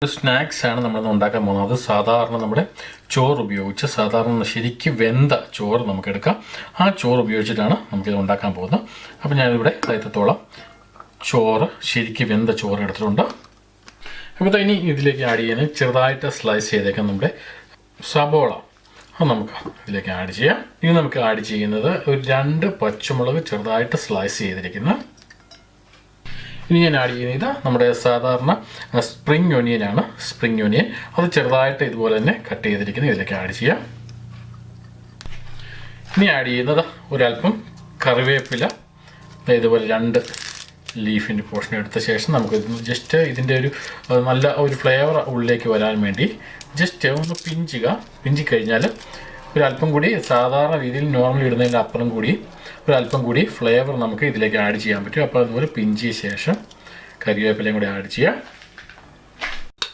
ഒരു സ്നാക്സ് ആണ് നമ്മളിന്ന് ഉണ്ടാക്കാൻ പോകുന്നത്. അത് സാധാരണ നമ്മുടെ ചോറ് ഉപയോഗിച്ച് സാധാരണ ശരിക്കും വെന്ത ചോറ് നമുക്കെടുക്കാം. ആ ചോറ് ഉപയോഗിച്ചിട്ടാണ് നമുക്കിത് ഉണ്ടാക്കാൻ പോകുന്നത്. അപ്പോൾ ഞാനിവിടെ ഇത്രത്തോളം ചോറ് ശരിക്കും വെന്ത ചോറ് എടുത്തിട്ടുണ്ട്. അപ്പോൾ ഇനി ഇതിലേക്ക് ആഡ് ചെയ്യാൻ ചെറുതായിട്ട് സ്ലൈസ് ചെയ്തേക്കാം നമ്മുടെ സബോള. അത് നമുക്ക് ഇതിലേക്ക് ആഡ് ചെയ്യാം. ഇനി നമുക്ക് ആഡ് ചെയ്യുന്നത് ഒരു 2 പച്ചമുളക് ചെറുതായിട്ട് സ്ലൈസ് ചെയ്തിരിക്കുന്നത്. ഇനി ഞാൻ ആഡ് ചെയ്യുന്നത് നമ്മുടെ സാധാരണ സ്പ്രിംഗ് ഒനിയനാണ്. സ്പ്രിംഗ് ഒനിയൻ അത് ചെറുതായിട്ട് ഇതുപോലെ തന്നെ കട്ട് ചെയ്തിരിക്കുന്നത് ഇതിലേക്ക് ആഡ് ചെയ്യാം. ഇനി ആഡ് ചെയ്യുന്നത് ഒരല്പം കറിവേപ്പില, ഇതുപോലെ 2 ലീഫിൻ്റെ പോർഷൻ എടുത്ത ശേഷം നമുക്ക് ജസ്റ്റ് ഇതിൻ്റെ ഒരു നല്ല ഒരു ഫ്ലേവർ ഉള്ളിലേക്ക് വരാൻ വേണ്ടി ജസ്റ്റ് ഒന്ന് പിഞ്ചിക്കഴിഞ്ഞാൽ ഒരല്പം കൂടി സാധാരണ രീതിയിൽ നോർമൽ ഇടുന്നതിൻ്റെ അപ്പുറം കൂടി ഒരല്പം കൂടി ഫ്ലേവർ നമുക്ക് ഇതിലേക്ക് ആഡ് ചെയ്യാൻ പറ്റും. അപ്പോൾ അതുപോലെ പിഞ്ചിയ ശേഷം കറിവേപ്പിലയും കൂടി ആഡ് ചെയ്യാം.